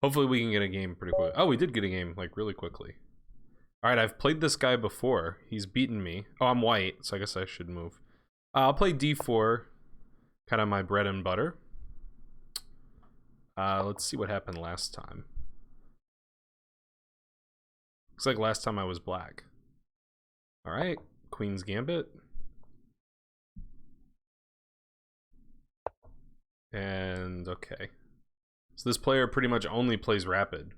Hopefully we can get a game pretty quick. Oh, we did get a game, like, really quickly. Alright, I've played this guy before. He's beaten me. Oh, I'm white, so I guess I should move. I'll play d4. Kind of my bread and butter. Let's see what happened last time. Looks like last time I was black. Alright, Queen's Gambit. And, okay. So this player pretty much only plays rapid.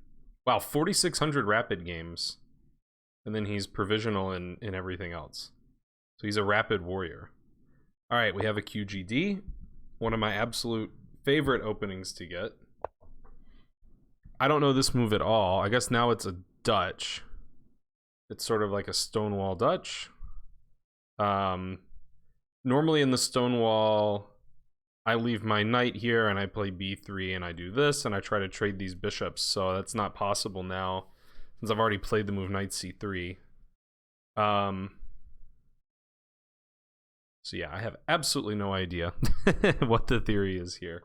Wow, 4,600 rapid games. And then he's provisional in everything else. So he's a rapid warrior. Alright, we have a QGD. One of my absolute favorite openings to get. I don't know this move at all. I guess now it's a Dutch. It's sort of like a Stonewall Dutch. Normally in the Stonewall, I leave my knight here and I play b3 and I do this and I try to trade these bishops, so that's not possible now since I've already played the move knight c3. So yeah, I have absolutely no idea what the theory is here.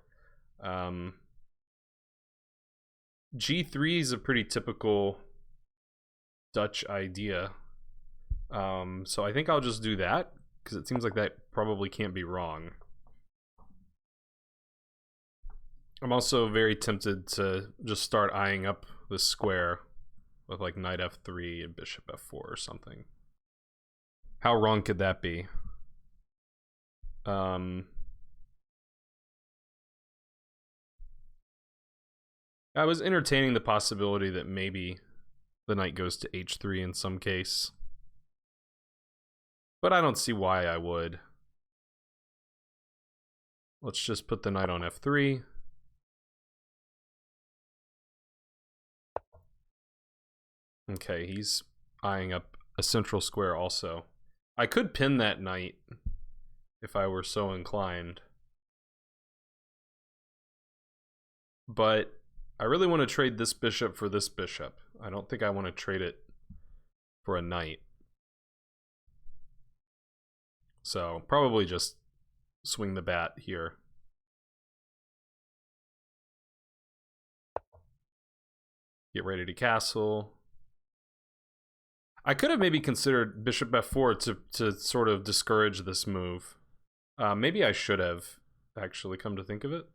G3 is a pretty typical Dutch idea. So I think I'll just do that because it seems like that probably can't be wrong. I'm also very tempted to just start eyeing up this square with like knight f3 and bishop f4 or something. How wrong could that be? I was entertaining the possibility that maybe the knight goes to h3 in some case, but I don't see why I would. Let's just put the knight on f3. Okay, he's eyeing up a central square also. I could pin that knight if I were so inclined. But I really want to trade this bishop for this bishop. I don't think I want to trade it for a knight. So probably just swing the bat here. Get ready to castle. I could have maybe considered bishop f4 to sort of discourage this move. Maybe I should have, actually, come to think of it.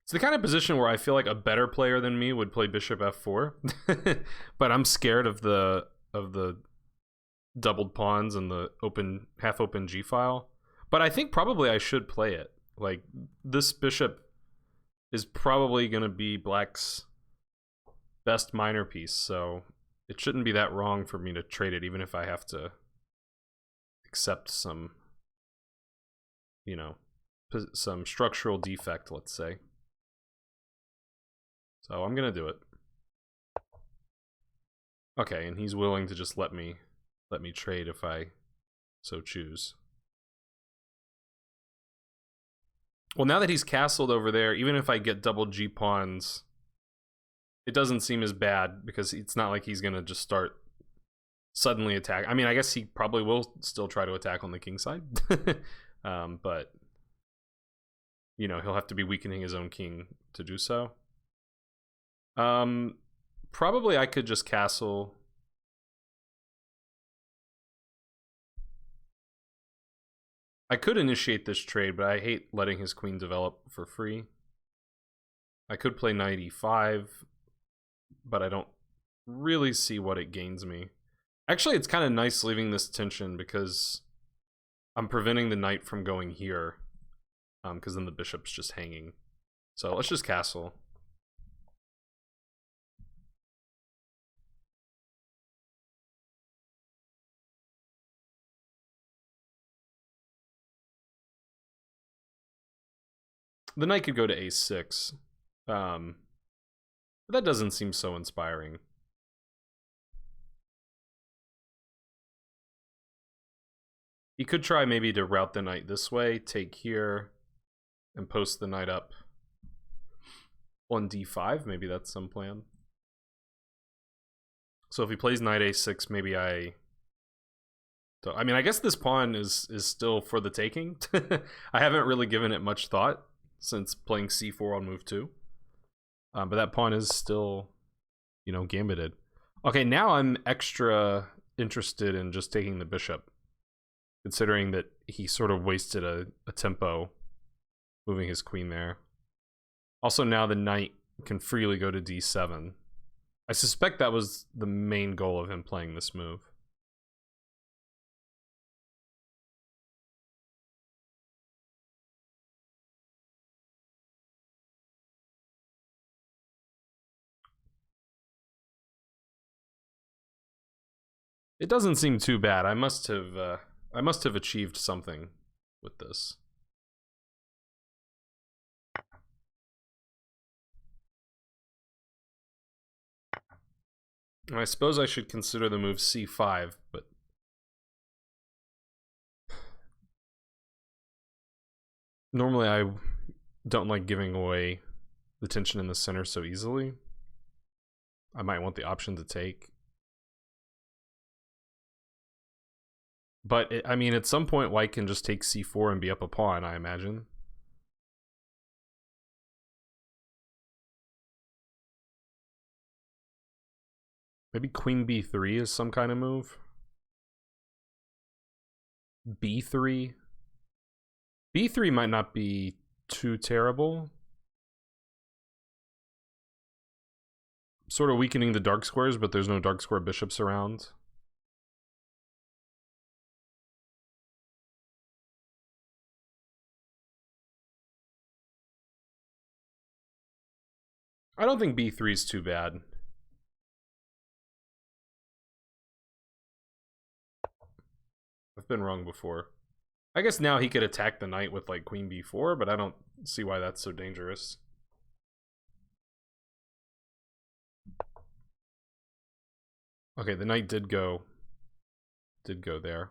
It's the kind of position where I feel like a better player than me would play bishop f4, but I'm scared of the doubled pawns and the half open g file. But I think probably I should play it. Like, this bishop is probably going to be black's best minor piece, so it shouldn't be that wrong for me to trade it, even if I have to accept some, you know, some structural defect, let's say. So I'm going to do it. Okay, and he's willing to just let me trade if I so choose. Well, now that he's castled over there, even if I get double G pawns, it doesn't seem as bad because it's not like he's going to just start suddenly attack. I mean, I guess he probably will still try to attack on the king side. But, you know, he'll have to be weakening his own king to do so. Probably I could just castle. I could initiate this trade, but I hate letting his queen develop for free. I could play knight e5, but I don't really see what it gains me. Actually, it's kind of nice leaving this tension because I'm preventing the knight from going here, because then the bishop's just hanging. So let's just castle. The knight could go to a6. But that doesn't seem so inspiring. He could try maybe to route the knight this way, take here, and post the knight up on d5. Maybe that's some plan. So if he plays knight a6, maybe I So, I mean, I guess this pawn is still for the taking. I haven't really given it much thought since playing c4 on move 2. But that pawn is still, you know, gambited. Okay, now I'm extra interested in just taking the bishop, considering that he sort of wasted a tempo moving his queen there. Also, now the knight can freely go to d7. I suspect that was the main goal of him playing this move. It doesn't seem too bad. I must have achieved something with this. And I suppose I should consider the move c5, but normally I don't like giving away the tension in the center so easily. I might want the option to take. But, I mean, at some point, white can just take c4 and be up a pawn, I imagine. Maybe queen b3 is some kind of move. b3. b3 might not be too terrible. Sort of weakening the dark squares, but there's no dark square bishops around. I don't think b3 is too bad. I've been wrong before. I guess now he could attack the knight with like queen b4, but I don't see why that's so dangerous. Okay, the knight did go there.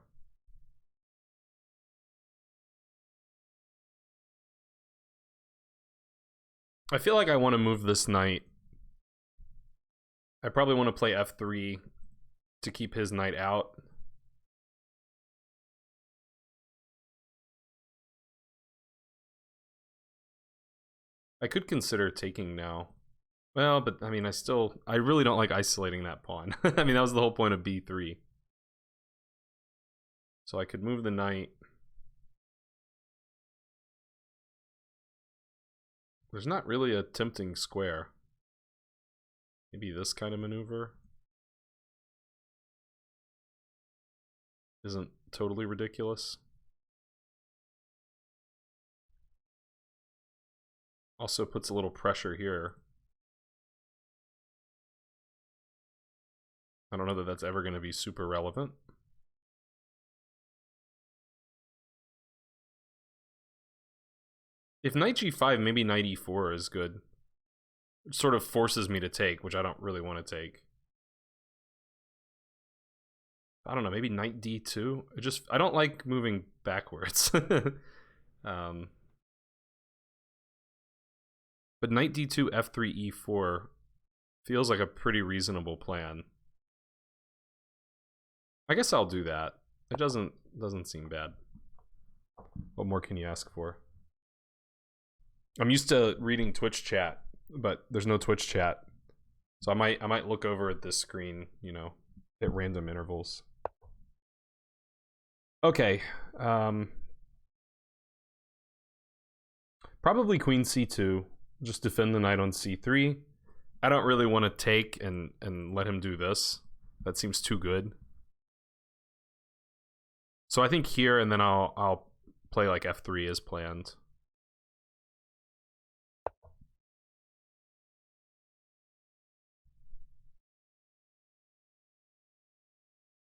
I feel like I want to move this knight. I probably want to play f3 to keep his knight out. I could consider taking now. Well, but I mean, I really don't like isolating that pawn. I mean, that was the whole point of b3. So I could move the knight. There's not really a tempting square. Maybe this kind of maneuver isn't totally ridiculous. Also puts a little pressure here. I don't know that that's ever going to be super relevant. If knight g5, maybe knight e4 is good. It sort of forces me to take, which I don't really want to take. I don't know, maybe knight d2? I don't like moving backwards. But knight d2, f3, e4 feels like a pretty reasonable plan. I guess I'll do that. It doesn't seem bad. What more can you ask for? I'm used to reading Twitch chat, but there's no Twitch chat. So I might look over at this screen, you know, at random intervals. Okay. Probably queen c2. Just defend the knight on c3. I don't really want to take and let him do this. That seems too good. So I think here, and then I'll play like f3 as planned.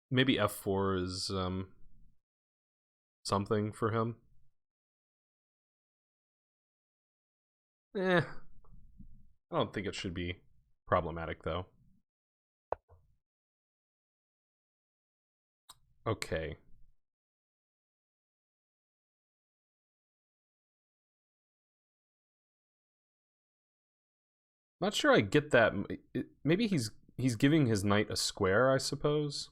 Maybe f4 is something for him. I don't think it should be problematic though. Okay. Not sure I get that. Maybe he's giving his knight a square, I suppose.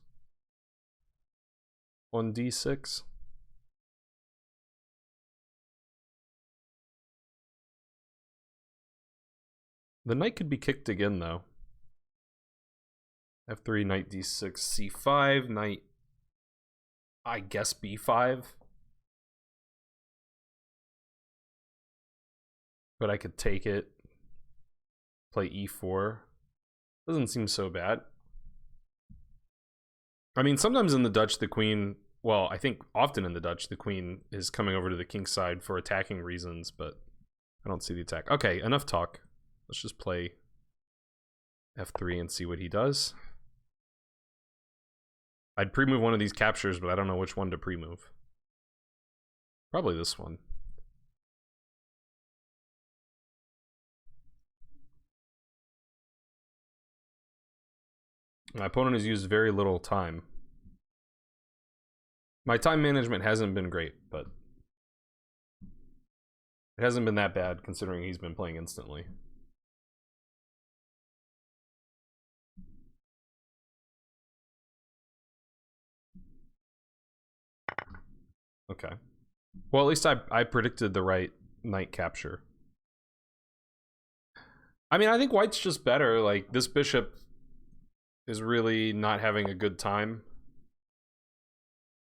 on d6. The knight could be kicked again, though. f3, knight d6, c5, knight, I guess b5. But I could take it, play e4. Doesn't seem so bad. I mean, sometimes in the Dutch, the queen, well, I think often in the Dutch, the queen is coming over to the king side for attacking reasons, but I don't see the attack. Okay, enough talk. Let's just play f3 and see what he does. I'd pre-move one of these captures, but I don't know which one to pre-move. Probably this one. My opponent has used very little time. My time management hasn't been great, but it hasn't been that bad considering he's been playing instantly. Okay. Well, at least I predicted the right knight capture. I mean, I think white's just better. Like, this bishop is really not having a good time.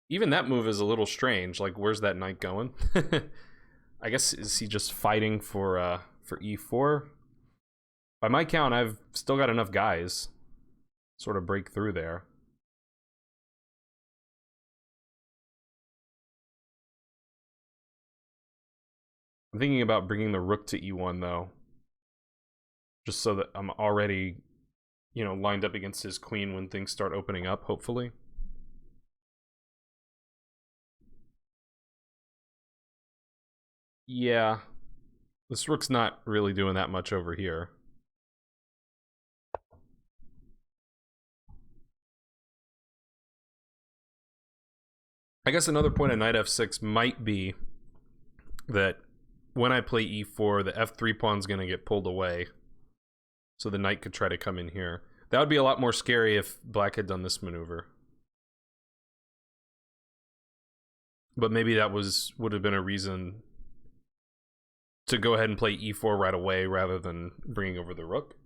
Even that move is a little strange. Like, where's that knight going? I guess, is he just fighting for e4? By my count, I've still got enough guys sort of break through there. I'm thinking about bringing the rook to e1, though. Just so that I'm already, you know, lined up against his queen when things start opening up, hopefully. Yeah. This rook's not really doing that much over here. I guess another point of knight f6 might be that when I play e4, the f3 pawn's going to get pulled away. So the knight could try to come in here. That would be a lot more scary if black had done this maneuver. But maybe that would have been a reason to go ahead and play e4 right away rather than bringing over the rook.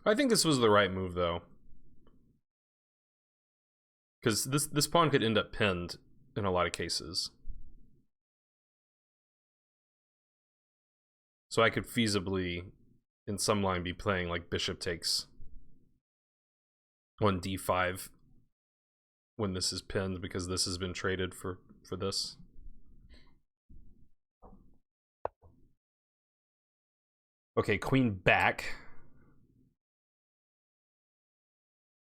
I think this was the right move, though. Because this pawn could end up pinned in a lot of cases. So I could feasibly, in some line, be playing like bishop takes on d5 when this is pinned, because this has been traded for this. Okay, queen back.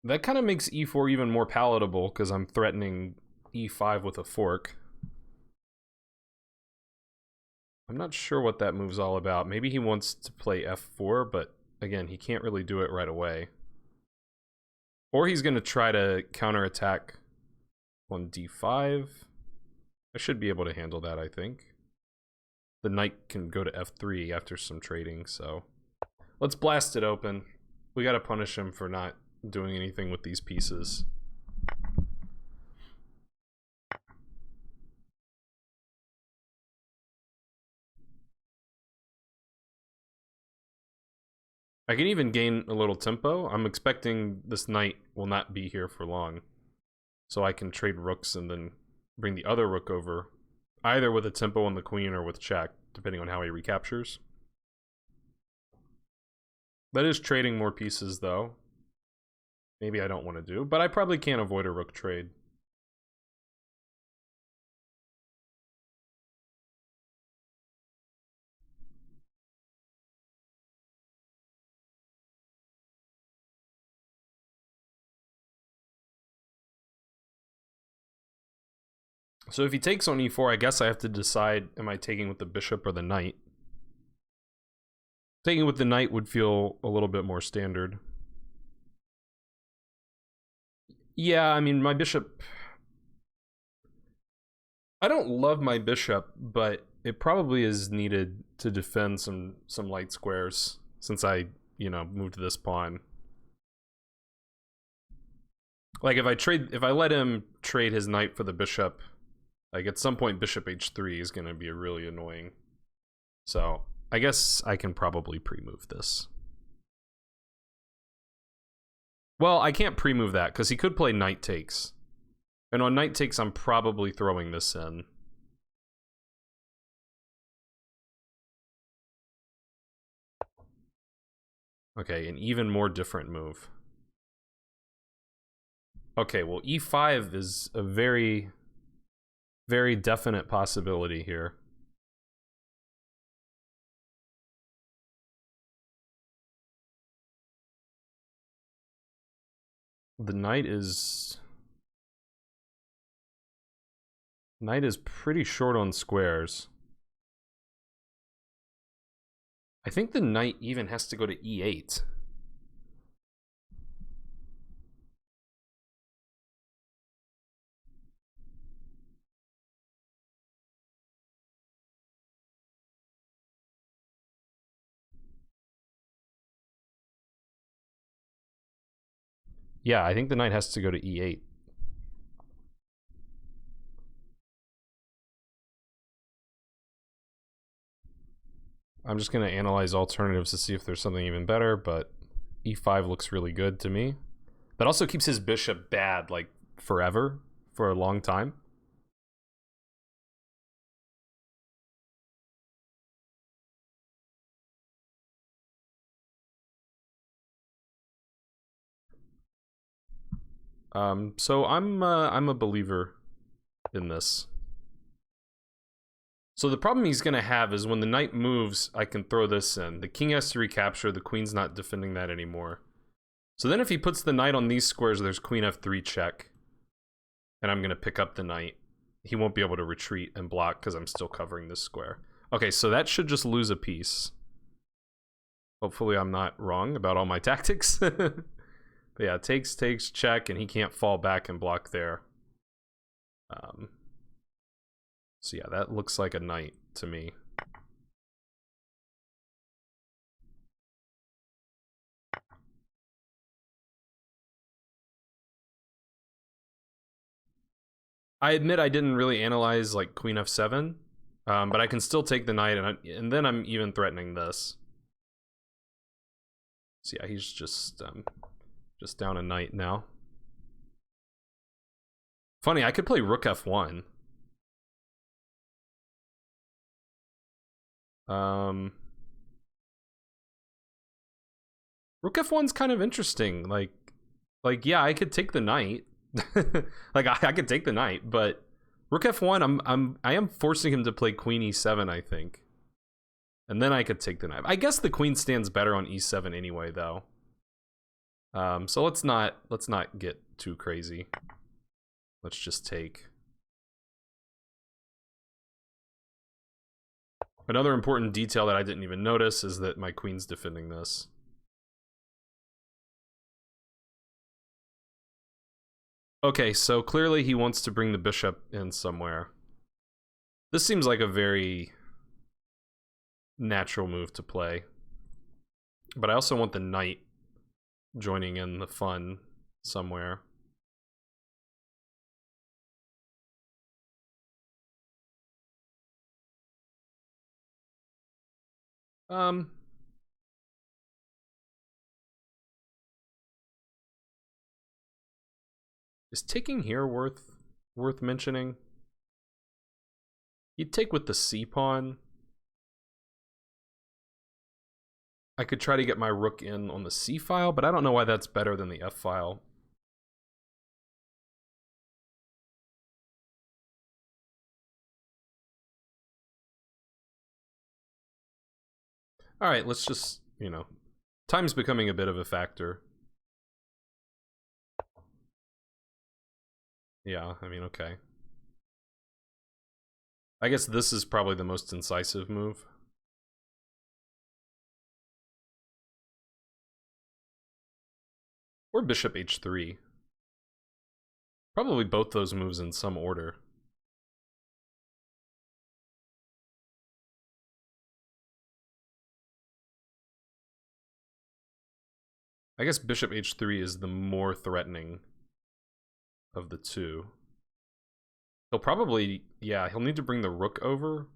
That kind of makes e4 even more palatable because I'm threatening e5 with a fork. I'm not sure what that move's all about. Maybe he wants to play f4, but again, he can't really do it right away. Or he's going to try to counterattack on d5. I should be able to handle that, I think. The knight can go to f3 after some trading, so let's blast it open. We got to punish him for not doing anything with these pieces. I can even gain a little tempo. I'm expecting this knight will not be here for long. So I can trade rooks and then bring the other rook over, either with a tempo on the queen or with check, depending on how he recaptures. That is trading more pieces, though. Maybe I don't want to do, but I probably can't avoid a rook trade. So if he takes on e4, I guess I have to decide, am I taking with the bishop or the knight? Taking with the knight would feel a little bit more standard. Yeah, I mean, my bishop... I don't love my bishop, but it probably is needed to defend some light squares since I, moved this pawn. Like if I let him trade his knight for the bishop, like at some point bishop h3 is going to be really annoying. So I guess I can probably pre-move this. Well, I can't pre-move that because he could play knight takes. And on knight takes, I'm probably throwing this in. Okay, an even more different move. Okay, well, e5 is a very, very definite possibility here. The knight is pretty short on squares. I think the knight even has to go to e8. Yeah, I think the knight has to go to e8. I'm just going to analyze alternatives to see if there's something even better, but e5 looks really good to me. That also keeps his bishop bad, like, forever, for a long time. So I'm a believer in this. So the problem he's going to have is when the knight moves, I can throw this in. The king has to recapture, the queen's not defending that anymore. So then if he puts the knight on these squares, there's queen f3 check. And I'm going to pick up the knight. He won't be able to retreat and block because I'm still covering this square. Okay, so that should just lose a piece. Hopefully I'm not wrong about all my tactics. But yeah, takes, check, and he can't fall back and block there. So yeah, that looks like a knight to me. I admit I didn't really analyze like queen f7, but I can still take the knight, and then I'm even threatening this. So yeah, he's just down a knight now. Funny, I could play rook f1. Rook f1's kind of interesting. Like yeah, I could take the knight. Like I could take the knight, but rook f1, I am forcing him to play queen e7, I think. And then I could take the knight. I guess the queen stands better on e7 anyway, though. So let's not get too crazy. Let's just take. Another important detail that I didn't even notice is that my queen's defending this. Okay, so clearly he wants to bring the bishop in somewhere. This seems like a very natural move to play. But I also want the knight joining in the fun somewhere. Is taking here worth mentioning? You'd take with the c pawn. I could try to get my rook in on the c file, but I don't know why that's better than the f file. All right, let's just, time's becoming a bit of a factor. Yeah, I mean, okay. I guess this is probably the most incisive move. Or bishop h3. Probably both those moves in some order. I guess bishop h3 is the more threatening of the two. He'll probably, yeah, he'll need to bring the rook over.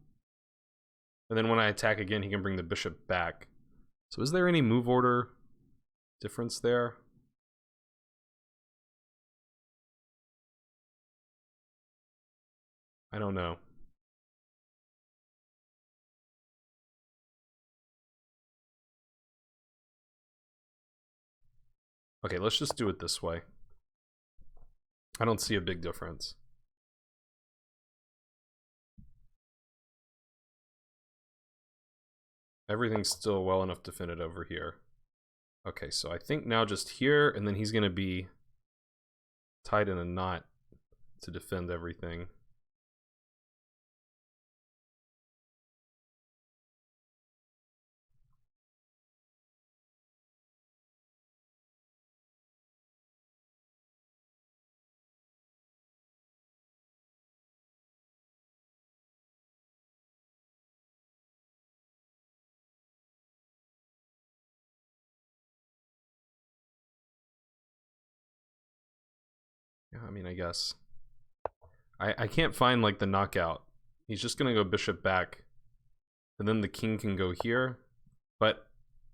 And then when I attack again, he can bring the bishop back. So is there any move order difference there? I don't know. Okay, let's just do it this way. I don't see a big difference. Everything's still well enough to fit it over here. Okay, so I think now just here, and then he's going to be tied in a knot to defend everything. Yeah, I mean, I guess. I can't find, like, the knockout. He's just going to go bishop back. And then the king can go here. But,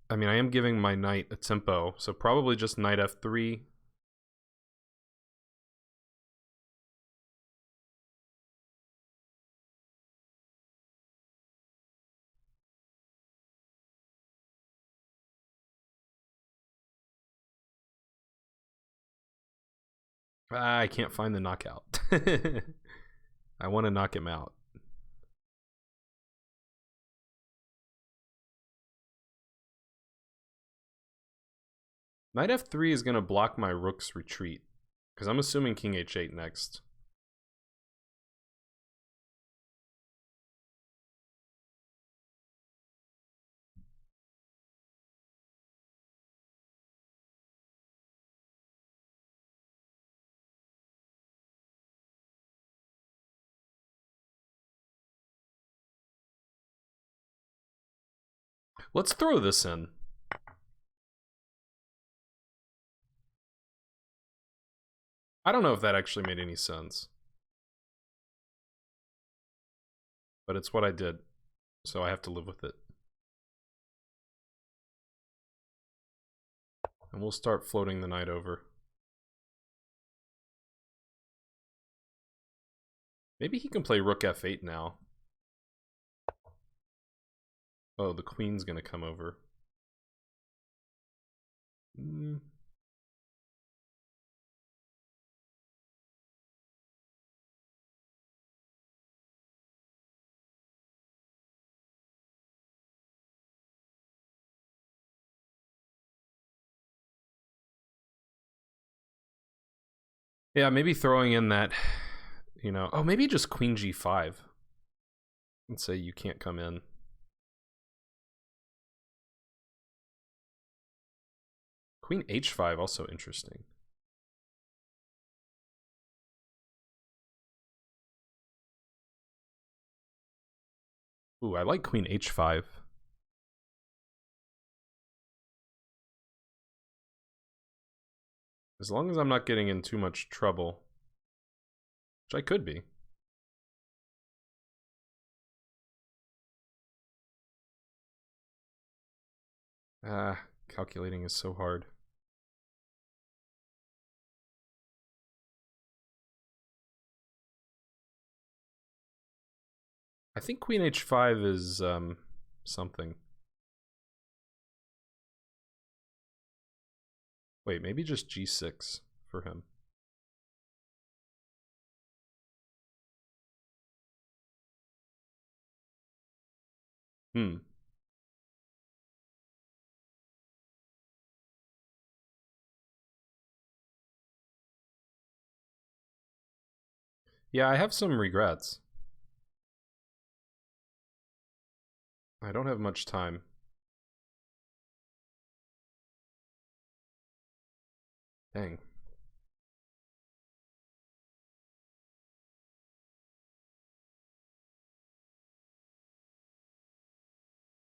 I mean, I am giving my knight a tempo. So probably just knight f3. I can't find the knockout. I want to knock him out. Knight f3 is going to block my rook's retreat. Because I'm assuming king h8 next. Let's throw this in. I don't know if that actually made any sense. But it's what I did. So I have to live with it. And we'll start floating the knight over. Maybe he can play rook f8 now. Oh, the queen's gonna come over. Yeah, maybe throwing in that, you know, oh, maybe just queen g5 and say you can't come in. Queen h5 also interesting. Ooh, I like queen h5. As long as I'm not getting in too much trouble, which I could be. Calculating is so hard. I think queen h5 is something. Wait, maybe just g6 for him. Yeah, I have some regrets. I don't have much time. Dang.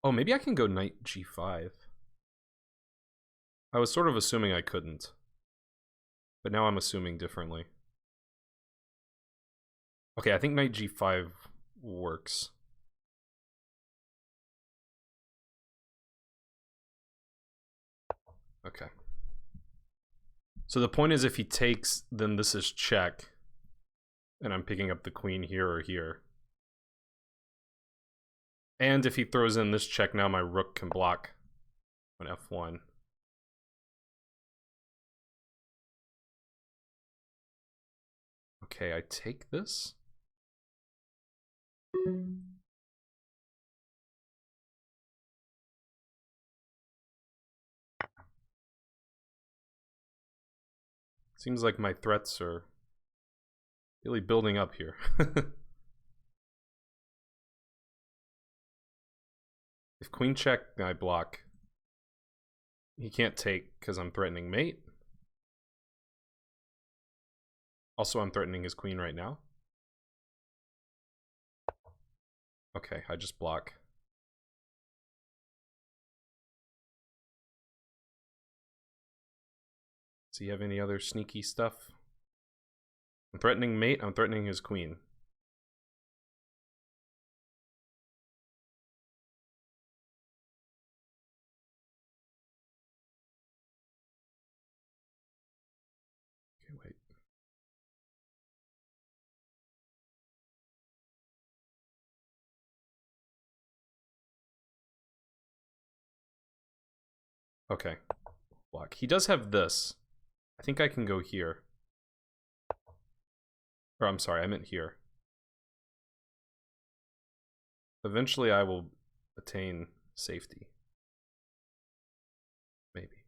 Oh, maybe I can go knight g5. I was sort of assuming I couldn't. But now I'm assuming differently. Okay, I think knight g5 works. Okay. So the point is if he takes, then this is check. And I'm picking up the queen here or here. And if he throws in this check, now my rook can block on f1. Okay, I take this. Seems like my threats are really building up here. If queen check, I block. He can't take because I'm threatening mate. Also, I'm threatening his queen right now. Okay, I just block. Does he have any other sneaky stuff? I'm threatening mate, I'm threatening his queen. Okay, wait. Okay, block. He does have this. I think I can go here. Or I'm sorry, I meant here. Eventually I will attain safety. Maybe.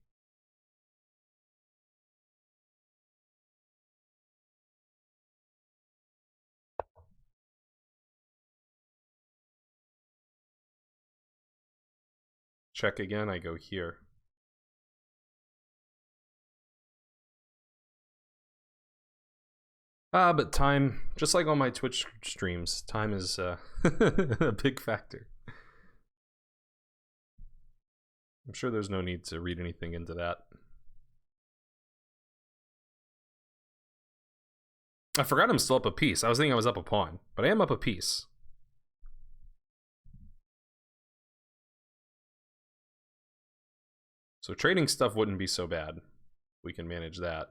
Check again, I go here. But time, just like on my Twitch streams, time is a big factor. I'm sure there's no need to read anything into that. I forgot I'm still up a piece. I was thinking I was up a pawn, but I am up a piece. So trading stuff wouldn't be so bad. We can manage that.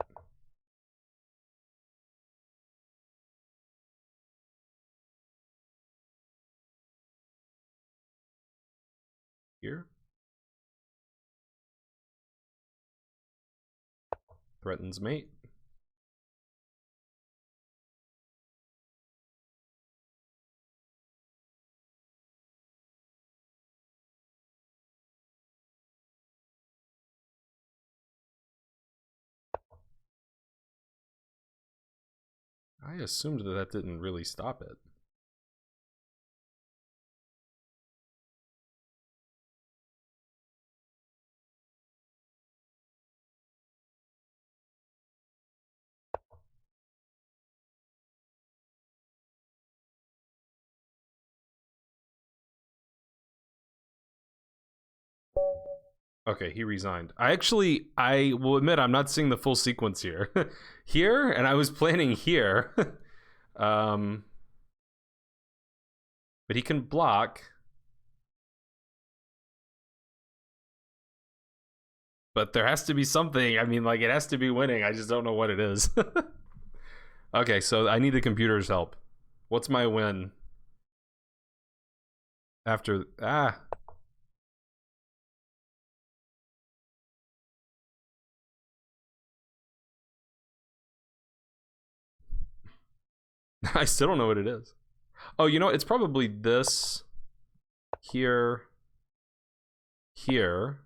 Here. Threatens mate. I assumed that that didn't really stop it. Okay, he resigned. I will admit I'm not seeing the full sequence here. Here, and I was planning here. But he can block. But there has to be something. I mean, like, it has to be winning. I just don't know what it is. Okay, so I need the computer's help. What's my win? After... I still don't know what it is. Oh, you know, it's probably this. Here. Here.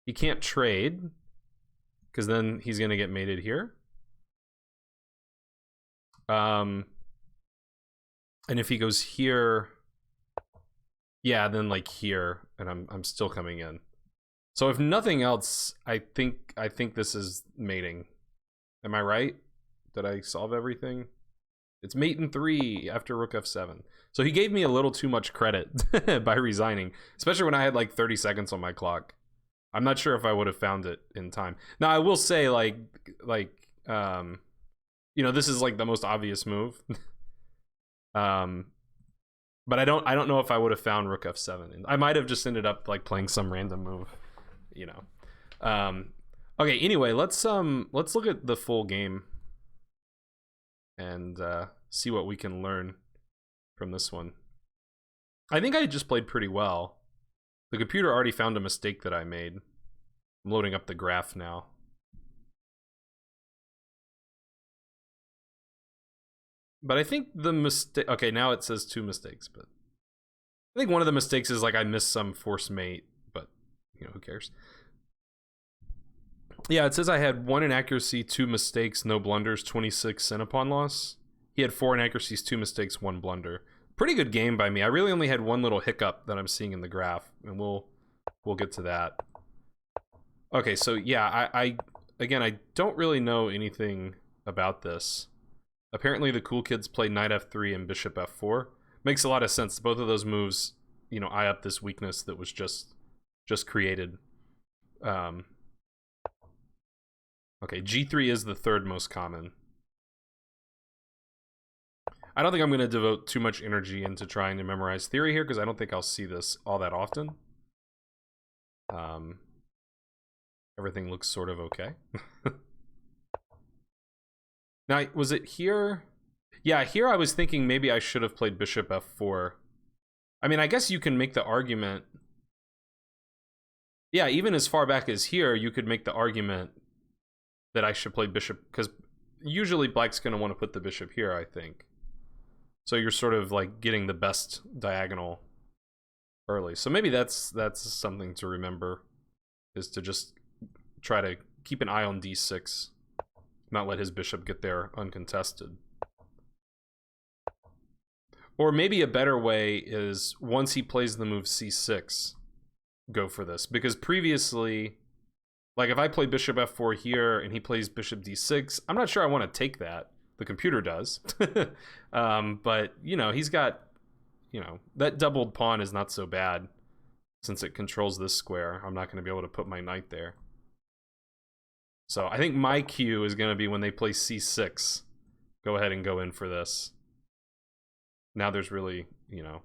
He can't trade. Because then he's going to get mated here. And if he goes here, Yeah, then like here, and I'm still coming in. So if nothing else, I think this is mating. Am I right? Did I solve everything? It's mate in 3 after rook f7. So he gave me a little too much credit by resigning, especially when I had like 30 seconds on my clock. I'm not sure if I would have found it in time. Now I will say you know, this is like the most obvious move. But I don't know if I would have found rook f7. I might have just ended up like playing some random move, you know. Okay, anyway, let's look at the full game and see what we can learn from this one. I think I just played pretty well. The computer already found a mistake that I made. I'm loading up the graph now. But I think the mistake... Okay, now it says 2 mistakes, but... I think one of the mistakes is, like, I missed some force mate, but, you know, who cares? Yeah, it says I had 1 inaccuracy, 2 mistakes, no blunders, 26 centipawn loss. He had 4 inaccuracies, 2 mistakes, 1 blunder. Pretty good game by me. I really only had one little hiccup that I'm seeing in the graph, and we'll get to that. Okay, so yeah, again, I don't really know anything about this. Apparently the cool kids play knight f3 and bishop f4. Makes a lot of sense. Both of those moves, you know, eye up this weakness that was just created. Okay, g3 is the 3rd most common. I don't think I'm going to devote too much energy into trying to memorize theory here, because I don't think I'll see this all that often. Everything looks sort of okay. Now, was it here? Yeah, here I was thinking maybe I should have played bishop f4. I mean, I guess you can make the argument... Yeah, even as far back as here, you could make the argument that I should play bishop, because usually black's going to want to put the bishop here, I think. So you're sort of like getting the best diagonal early. So maybe that's something to remember, is to just try to keep an eye on d6, not let his bishop get there uncontested. Or maybe a better way is, once he plays the move c6, go for this. Because previously, like if I play bishop f4 here and he plays bishop d6, I'm not sure I want to take that. The computer does. But, you know, he's got, you know, that doubled pawn is not so bad since it controls this square. I'm not going to be able to put my knight there. So I think my cue is going to be when they play c6. Go ahead and go in for this. Now there's really, you know,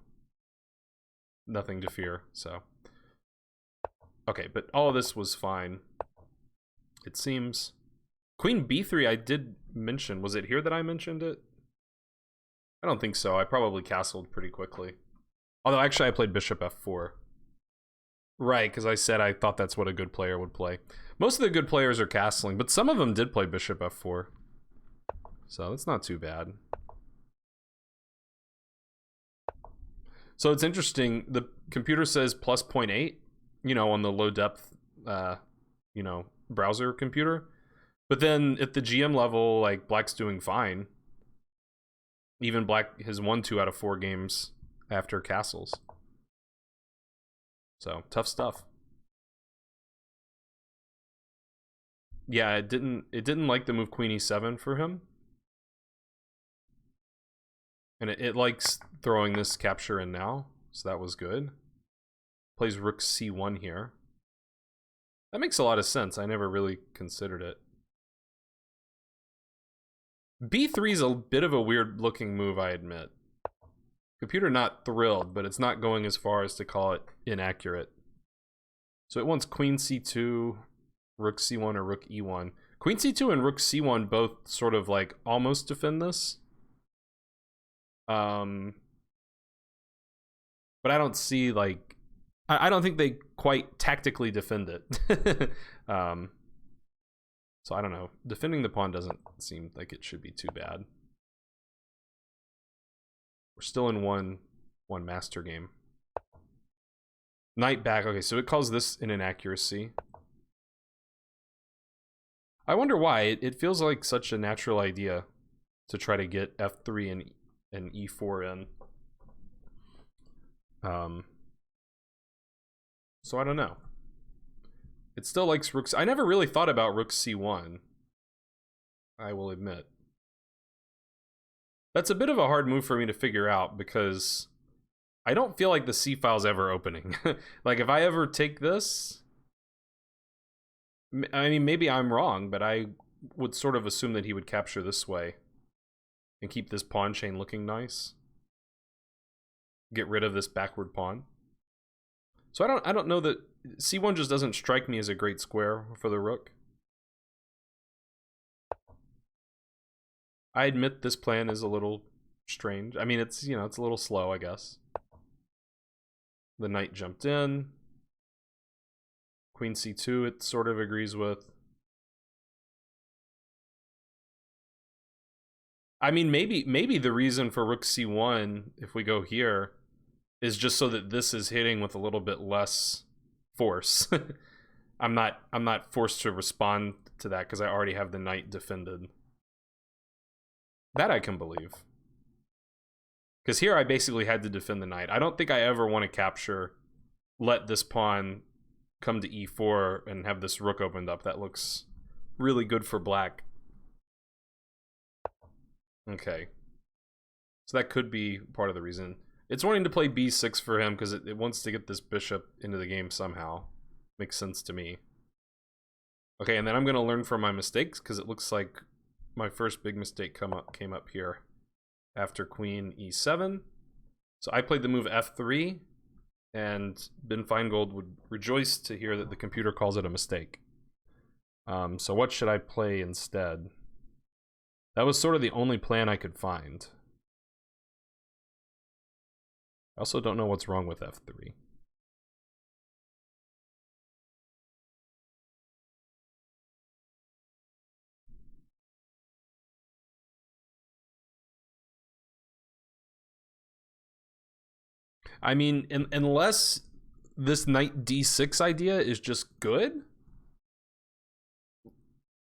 nothing to fear, so. Okay, but all of this was fine, it seems. Queen b3 I did mention. Was it here that I mentioned it? I don't think so. I probably castled pretty quickly. Although actually I played bishop f4. Right, because I said I thought that's what a good player would play. Most of the good players are castling, but some of them did play bishop f4. So that's not too bad. So it's interesting, the computer says plus 0.8, you know, on the low depth, you know, browser computer. But then at the GM level, like, black's doing fine. Even black has won 2 out of 4 games after castles. So, tough stuff. Yeah, it didn't like the move queen e7 for him. And it likes throwing this capture in now, so that was good. Plays rook c1 here. That makes a lot of sense. I never really considered it. b3 is a bit of a weird looking move, I admit. Computer not thrilled, but it's not going as far as to call it inaccurate. So it wants queen c2, rook c1, or rook e1. Queen c2 and rook c1 both sort of like almost defend this. But I don't see, like, I don't think they quite tactically defend it. So I don't know. Defending the pawn doesn't seem like it should be too bad. We're still in one master game. Knight back. Okay, so it calls this an inaccuracy. I wonder why. It feels like such a natural idea to try to get f3 and e4 in. So I don't know. It still likes rooks. I never really thought about rook c1. I will admit. That's a bit of a hard move for me to figure out because I don't feel like the c file's ever opening. Like if I ever take this, I mean, maybe I'm wrong, but I would sort of assume that he would capture this way and keep this pawn chain looking nice. Get rid of this backward pawn. So I don't know that c1 just doesn't strike me as a great square for the rook. I admit this plan is a little strange. I mean, it's, you know, it's a little slow, I guess. The knight jumped in. Queen c2 it sort of agrees with. I mean, maybe the reason for rook c1, if we go here, is just so that this is hitting with a little bit less force. I'm not forced to respond to that because I already have the knight defended. That I can believe. Because here I basically had to defend the knight. I don't think I ever want to capture, let this pawn come to e4 and have this rook opened up. That looks really good for black. Okay. So that could be part of the reason. It's wanting to play b6 for him because it wants to get this bishop into the game somehow. Makes sense to me. Okay, and then I'm going to learn from my mistakes because it looks like my first big mistake came up here after queen e7. So I played the move f3, and Ben Feingold would rejoice to hear that the computer calls it a mistake. So what should I play instead? That was sort of the only plan I could find. I also don't know what's wrong with f3. I mean, unless this knight d6 idea is just good.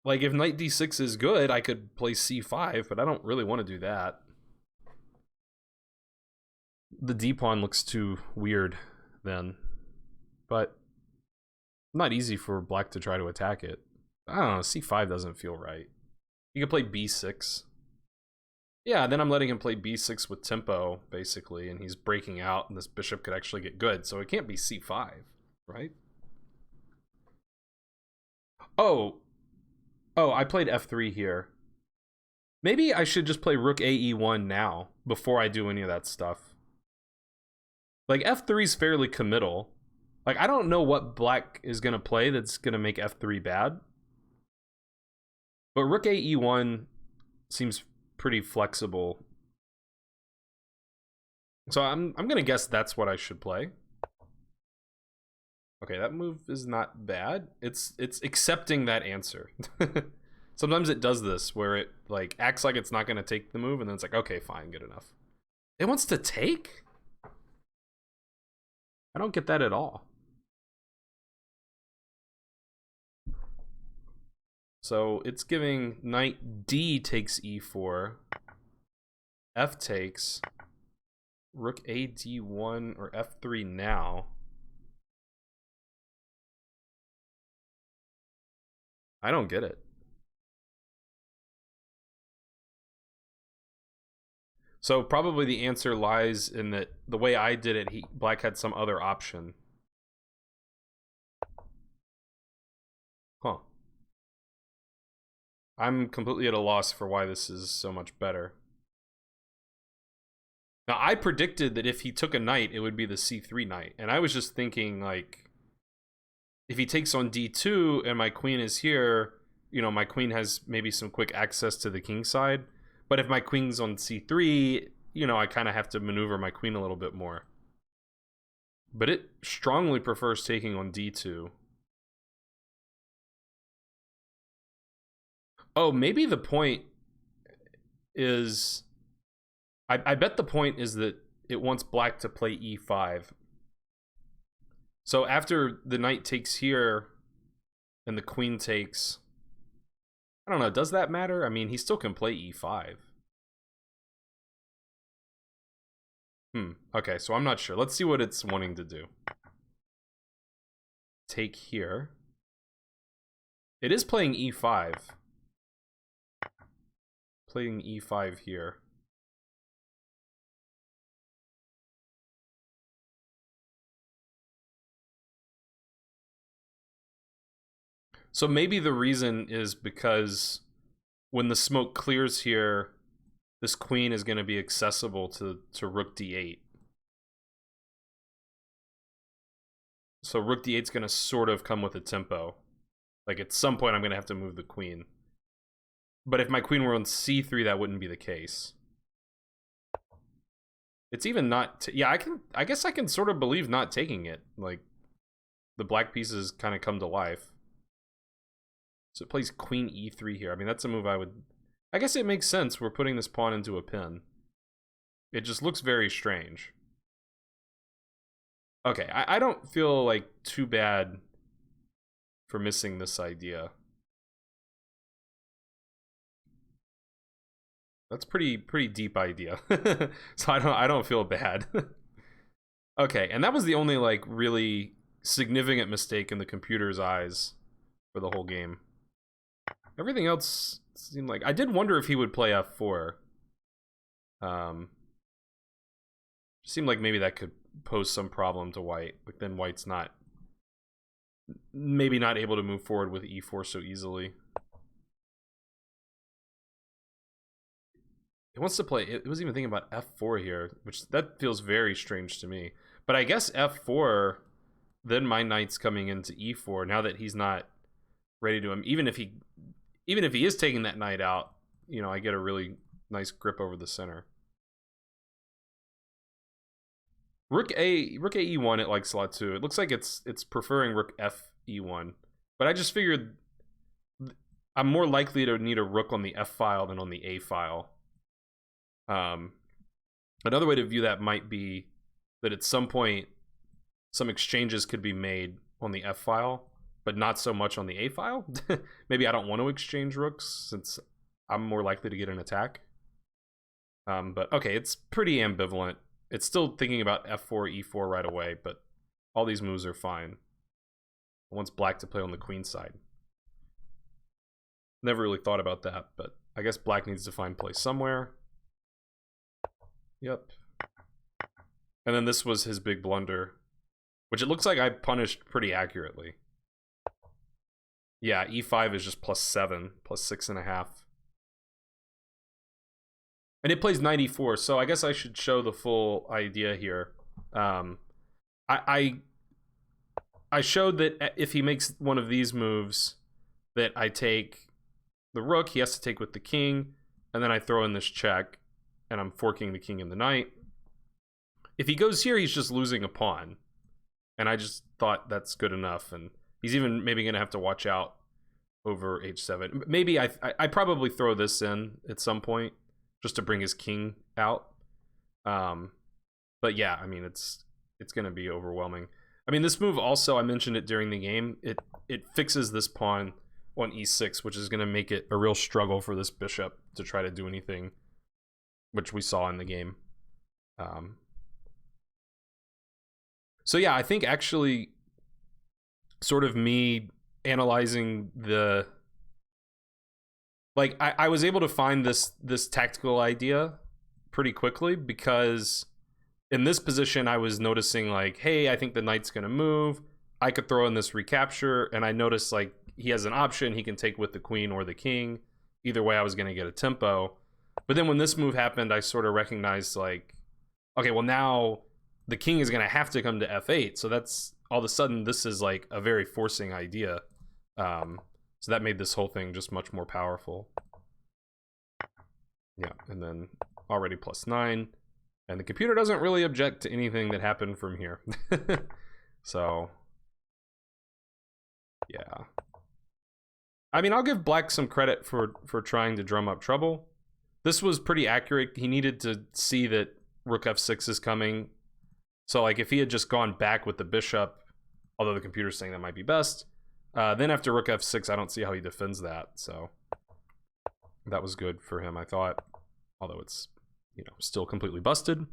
Like, if knight d6 is good, I could play c5, but I don't really want to do that. The d pawn looks too weird then. But not easy for black to try to attack it. I don't know, c5 doesn't feel right. You could play b6. Yeah, then I'm letting him play b6 with tempo, basically, and he's breaking out, and this bishop could actually get good, so it can't be c5, right? Oh, I played f3 here. Maybe I should just play rook ae1 now, before I do any of that stuff. Like, f3 is fairly committal. Like, I don't know what black is going to play that's going to make f3 bad. But rook ae1 seems pretty flexible. So I'm going to guess that's what I should play. Okay, that move is not bad. It's accepting that answer. Sometimes it does this where it like acts like it's not going to take the move and then it's like, okay, fine, good enough. It wants to take? I don't get that at all. So it's giving knight d takes e4, f takes, rook a d1 or f3 now. I don't get it. So probably the answer lies in that the way I did it, black had some other option. Huh. I'm completely at a loss for why this is so much better. Now, I predicted that if he took a knight, it would be the c3 knight. And I was just thinking, like, if he takes on d2 and my queen is here, you know, my queen has maybe some quick access to the king side. But if my queen's on c3, you know, I kind of have to maneuver my queen a little bit more. But it strongly prefers taking on d2. Oh, maybe the point is... I bet the point is that it wants black to play e5. So after the knight takes here and the queen takes... I don't know, does that matter? I mean, he still can play e5. Okay, so I'm not sure. Let's see what it's wanting to do. take here. It is playing e5. Playing e5 here. So maybe the reason is because when the smoke clears here, this queen is going to be accessible to rook d8. So rook d8 is going to sort of come with a tempo. Like at some point I'm going to have to move the queen. But if my queen were on c3, that wouldn't be the case. It's even not... yeah, I guess I can sort of believe not taking it. Like, the black pieces kind of come to life. So it plays queen e3 here. I mean, that's a move I would... I guess it makes sense. We're putting this pawn into a pin. It just looks very strange. Okay, I don't feel like too bad for missing this idea. That's pretty deep idea. So I don't feel bad. Okay, and that was the only like really significant mistake in the computer's eyes for the whole game. Everything else seemed like... I did wonder if he would play f4. Seemed like maybe that could pose some problem to white. Like then white's not... maybe not able to move forward with e4 so easily. It wants to play... it was even thinking about f4 here, which that feels very strange to me. But I guess f4, then my knight's coming into e4 now that he's not ready to... even if he is taking that knight out, you know, I get a really nice grip over the center. Rook a e1 it likes a lot too. It looks like it's preferring rook f e1. But I just figured I'm more likely to need a rook on the f file than on the a file. Another way to view that might be that at some point some exchanges could be made on the f file, but not so much on the a file. Maybe I don't want to exchange rooks since I'm more likely to get an attack. But okay, it's pretty ambivalent. It's still thinking about f4, e4 right away, but all these moves are fine. It wants black to play on the queen side. Never really thought about that, but I guess black needs to find play somewhere. Yep. And then this was his big blunder, which it looks like I punished pretty accurately. Yeah, e5 is just +7, +6.5. And it plays 94, so I guess I should show the full idea here. I showed that if he makes one of these moves, that I take the rook, he has to take with the king, and then I throw in this check, and I'm forking the king and the knight. If he goes here, he's just losing a pawn. And I just thought that's good enough, and he's even maybe going to have to watch out over h7. Maybe I probably throw this in at some point, just to bring his king out. But yeah, I mean, it's going to be overwhelming. I mean, this move also, I mentioned it during the game, it fixes this pawn on e6, which is going to make it a real struggle for this bishop to try to do anything, which we saw in the game. So yeah, I think actually sort of me analyzing the... like, I was able to find this tactical idea pretty quickly because in this position I was noticing like, hey, I think the knight's going to move. I could throw in this recapture, and I noticed like he has an option. He can take with the queen or the king. Either way, I was going to get a tempo. But then when this move happened, I sort of recognized like, okay, well now the king is going to have to come to f8. So that's all of a sudden this is like a very forcing idea. So that made this whole thing just much more powerful. Yeah, and then already +9. And the computer doesn't really object to anything that happened from here. So, yeah. I mean, I'll give black some credit for trying to drum up trouble. This was pretty accurate. He needed to see that rook f6 is coming. So, like, if he had just gone back with the bishop, although the computer's saying that might be best, then after rook f6, I don't see how he defends that. So that was good for him, I thought. Although it's, you know, still completely busted.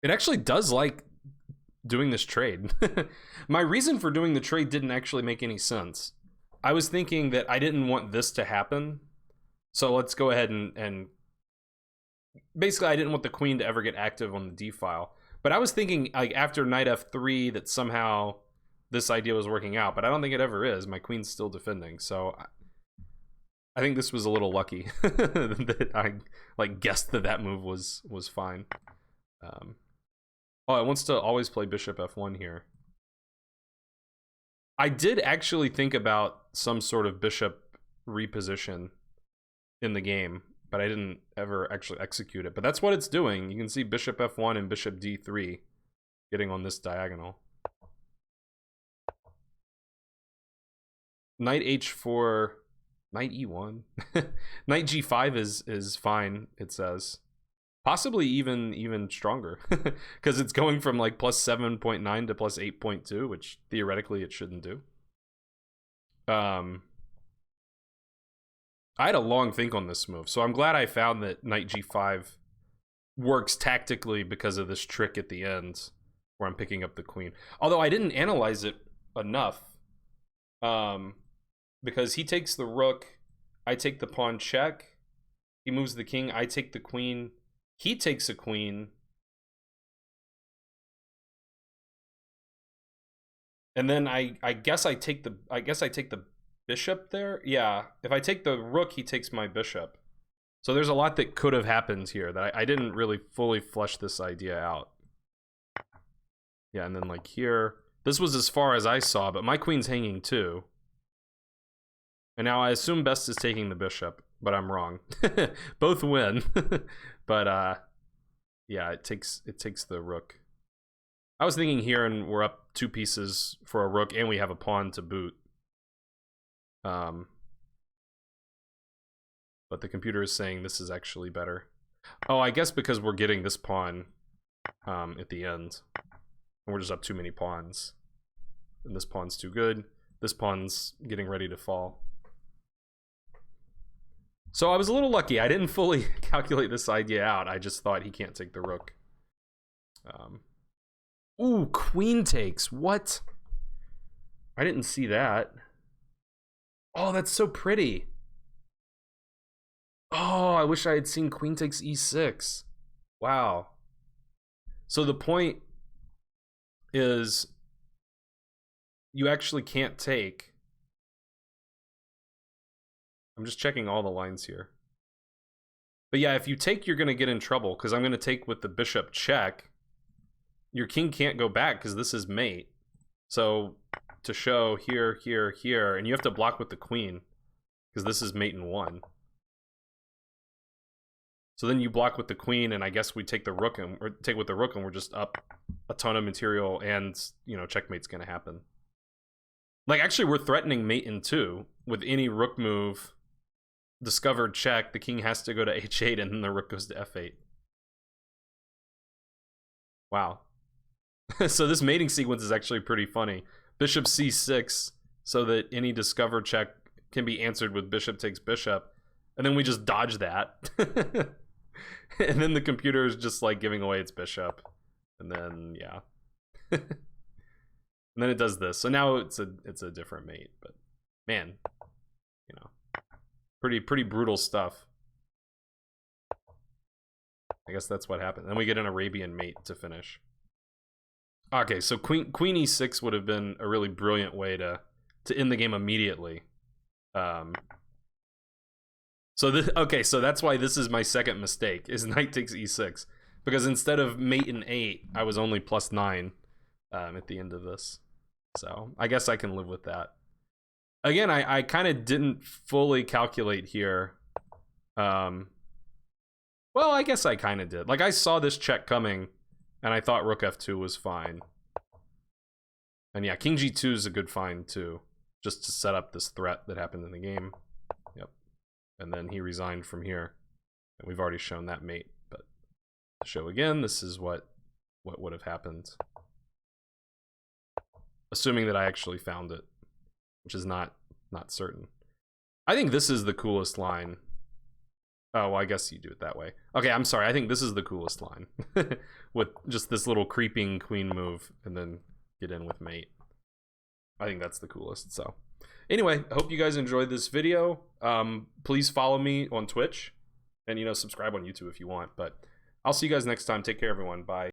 It actually does like doing this trade. My reason for doing the trade didn't actually make any sense. I was thinking that I didn't want this to happen, so let's go ahead and basically I didn't want the queen to ever get active on the d file. But I was thinking like after knight f3 that somehow this idea was working out, but I don't think it ever is. My queen's still defending, so I think this was a little lucky that I like guessed that move was fine. Oh, it wants to always play bishop f1 here. I did actually think about some sort of bishop reposition in the game, but I didn't ever actually execute it. But that's what it's doing. You can see bishop f1 and bishop d3 getting on this diagonal. Knight h4, knight e1. Knight g5 is fine, it says. Possibly even stronger, because it's going from like plus 7.9 to plus 8.2, which theoretically it shouldn't do. I had a long think on this move, so I'm glad I found that knight g5 works tactically because of this trick at the end where I'm picking up the queen. Although I didn't analyze it enough, because he takes the rook, I take the pawn check, he moves the king, I take the queen, he takes a queen, and then I guess I take the bishop there. Yeah, if I take the rook, he takes my bishop. So there's a lot that could have happened here that I didn't really fully flesh this idea out. Yeah, and then like here, this was as far as I saw, but my queen's hanging too. And now I assume best is taking the bishop, but I'm wrong. Both win. But yeah, it takes the rook. I was thinking here, and we're up 2 pieces for a rook, and we have a pawn to boot. But the computer is saying this is actually better. Oh, I guess because we're getting this pawn at the end, and we're just up too many pawns. And this pawn's too good. This pawn's getting ready to fall. So I was a little lucky. I didn't fully calculate this idea out. I just thought he can't take the rook. Ooh, queen takes. What? I didn't see that. Oh, that's so pretty. Oh, I wish I had seen queen takes e6. Wow. So the point is you actually can't take. I'm just checking all the lines here. But yeah, if you take, you're going to get in trouble, because I'm going to take with the bishop check. Your king can't go back because this is mate. So to show here, here, here, and you have to block with the queen because this is mate in 1. So then you block with the queen, and I guess we take the rook or take with the rook, and we're just up a ton of material, and you know, checkmate's going to happen. Like actually, we're threatening mate in 2 with any rook move. Discovered check, the king has to go to h8, and then the rook goes to f8. Wow. So this mating sequence is actually pretty funny. Bishop c6, so that any discovered check can be answered with bishop takes bishop, and then we just dodge that. And then the computer is just like giving away its bishop, and then yeah. And then it does this. So now it's a different mate, but man, you know, pretty brutal stuff. I guess that's what happened. Then we get an Arabian mate to finish. Okay, so queen e6 would have been a really brilliant way to end the game immediately. So that's why this is my second mistake, is knight takes e6, because instead of mate in 8, I was only plus 9 at the end of this. So I guess I can live with that. Again, I kind of didn't fully calculate here. Well, I guess I kind of did. Like, I saw this check coming, and I thought rook f2 was fine. And yeah, king g2 is a good find too, just to set up this threat that happened in the game. Yep. And then he resigned from here, and we've already shown that mate. But to show again, this is what would have happened, assuming that I actually found it, which is not certain. I think this is the coolest line Oh, well, I guess you do it that way. Okay, I'm sorry. I think this is the coolest line. With just this little creeping queen move and then get in with mate. I think that's the coolest. So anyway, I hope you guys enjoyed this video. Please follow me on Twitch and, subscribe on YouTube if you want. But I'll see you guys next time. Take care, everyone. Bye.